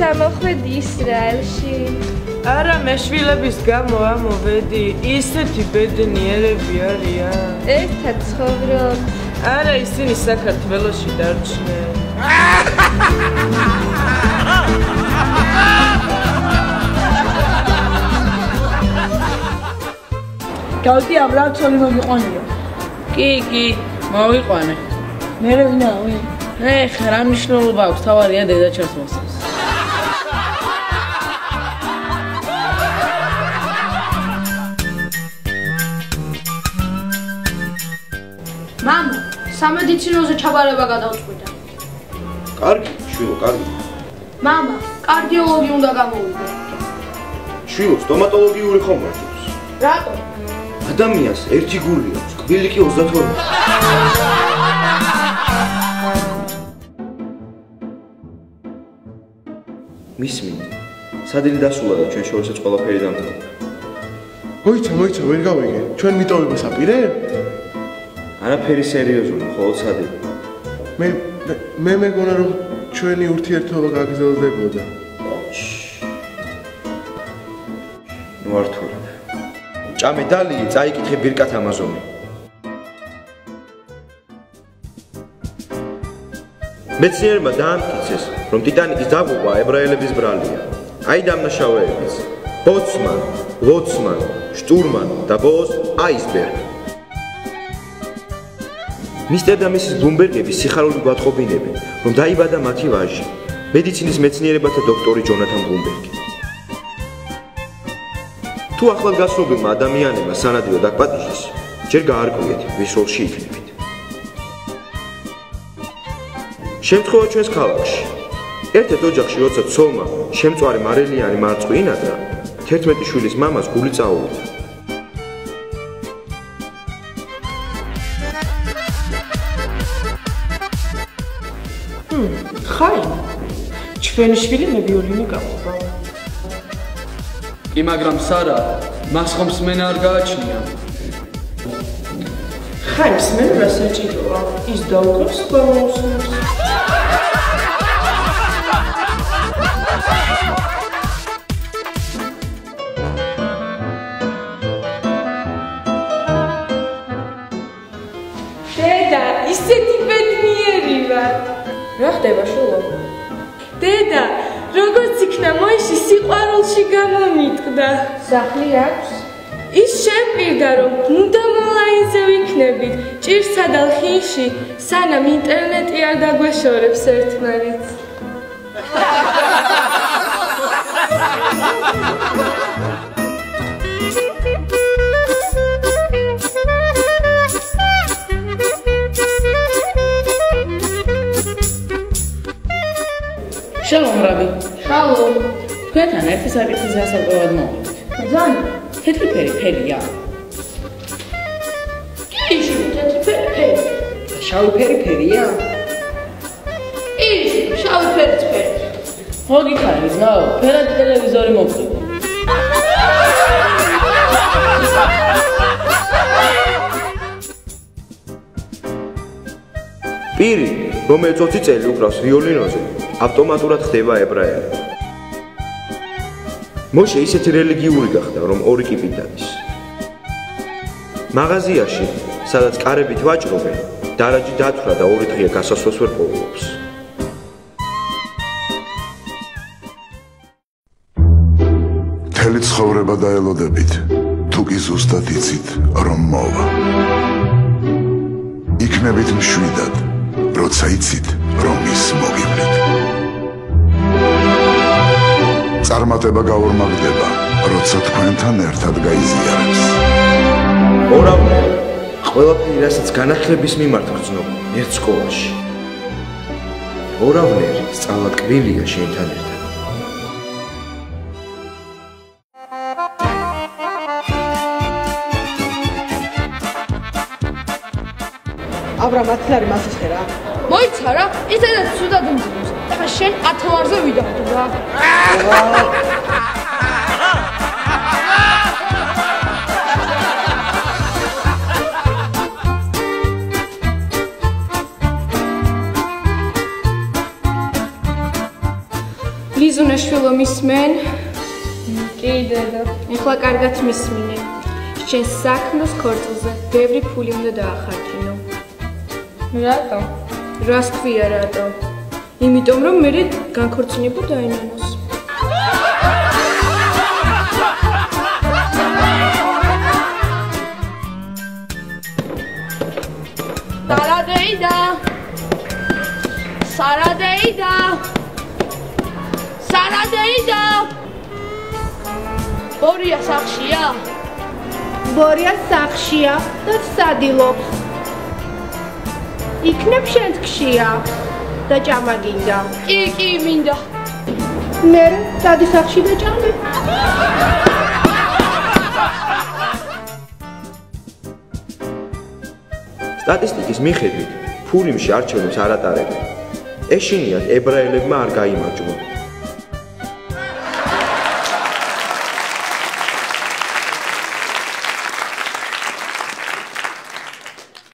გამოხვედი ისრაელში. არა, მე შვილების გამო ამოვედი. ისეთი ბედნიერები არიან. ერთად ცხოვრობ. არა, ისინი საქართველოში დარჩნენ. გავდი აბრაამსონი მოგიყვანია. კი, მოვიყვანე. მე ვინა ვინ? რა მნიშვნელობა აქვს, თავარია დედაჩემს მოსწევს. მამა, სამედიცინოზე ჩაბარება გადავწყვიტა. კარგი, შვილო, კარგი. მამა, კარდიოლოგი უნდა გამოვიდე. შვილო, სტომატოლოგიური ხომ მარჯობს? რატო? ადამიანს ერთი გული აქვს, კბილი კი 32. მისმინდი. სადილი დასულა და ჩვენ შორისაც ყველაფერი დამთავრდა. მოიცა, ვერ გავიგე. ჩვენ მიტოვებას აპირე? არაფერი სერიოზული, მხოლოდ სადილი. მე მეგონა რომ ჩვენი ურთიერთობა გაგრძელდებოდა. ნუ ართულებ. ჭამე დალიე, წაიკითხე ბირკათ ამაზონი. მეცნიერებმა დაამტკიცეს, რომ ტიტანიკის დაღუპვა ებრაელების ბრალია. აი დამნაშავეების: ბოცმან, ლოცმან, შტურმან და ბოლოს აისბერგი. მისტერ და მისის ბლუმბერგების სიხარული გვატყობინებენ, რომ დაიბადა მათი ვაჟი, მედიცინის მეცნიერებათა დოქტორი ჯონათან ბლუმბერგი. თუ ახლად გასულმა ადამიანებმა სანადიროდ აკპატიჟეს, ჯერ გაარკვიეთ, ვის როლში იქნებით. შემთხვევა ჩვენს ქალაქში. ერთ-ერთ ოჯახში, როცა ცოლმა შემწვარი მარელიანი მარწყვი ინადრა, 11 შვილის მამას გული წაუვიდა. ხაი, ჩვენი შვილი მე ვიოლინო გაყვება. კი, მაგრამ სარა, მას ხომ სმენა არ გააჩნია. ხაი, სმენა რა საჭიროა? ის დაუკრავს ბაუსს. დედა, ისეთი ბედნიერი ვარ. რა ხდება, შულო? დედა, როგორც იქნა მოიში სიყვარულში გამომიტყდა. სახლი აქვს? ის შემპირდა, რომ უნდა ონლაინზე ვიქნებით, ჭირსა და ლხინში, სანამ ინტერნეტი არ დაგვეშორებს ერთმანეთს. შალომ რაბი. შალომ. თქვენთან ერთი საკითხის გასაკვირად მოვიდით. ძალიან თეთრი ფერი ფერია. ის თეთრი ფერი. შავი ფერი ფერია? ის შავი ფერი. მოგიხარი, ზაო, ფერადი ტელევიზორი მოგწევ. პირი, რომელიც 20 წელი უკრავს ვიოლინოზე, ავტომატურად ხდება ებრაელი. მოშე ისეთი რელიგიური გახდა, რომ ორი კიპით დადის. მაღაზიაში, სადაც კარებით ვაჭრობენ, დარაჯი დათვრა და 2 დღე გასასვლელს ვერ პოულობს. მთელი ცხოვრება დაელოდებით, თუ კი ზუსტად იცით, რომ მოვა. იქნებით მშვიდად, როცა იცით, რომ ის მოგივლით. წარმატება გაორმაგდება, როცა თქვენთან ერთად გაიზიარებს. ორავნერი, ყველაფერი, რასაც განათლების მიმართ გრძნობ, ერთ სკოლაში. ორავნერი, სწავლა ტკბილია შენთან ერთად. აბრა მათლარი მასიხე რა. მოიცა რა, ისედაც ცუდად უმძიმს. და შენ 10 ლარზე ვიდახტო რა. ლიზუნე დედაშვილო მისმენ? კი დედა. ეხლა კარგად მისმინე. შენ საქმროს ქორწილზე ბევრი ფული უნდა დაახარჯინო. რატო? რას ქვია რატო? იმიტომ რომ მე განქორწინება დაინამოს. სარადეიდა. ბორია სახშია? ბორია სახშია და სადილობს. იქნებ შენ გშია და ჭამა გინდა. კი მინდა. მე დადი სახში და ჭამე. სტატისტიკის მიხედვით, ფულიმში არჩევნებს არ ატარებენ. ეშინიათ ებრაელებმა არ გაიმარჯვა.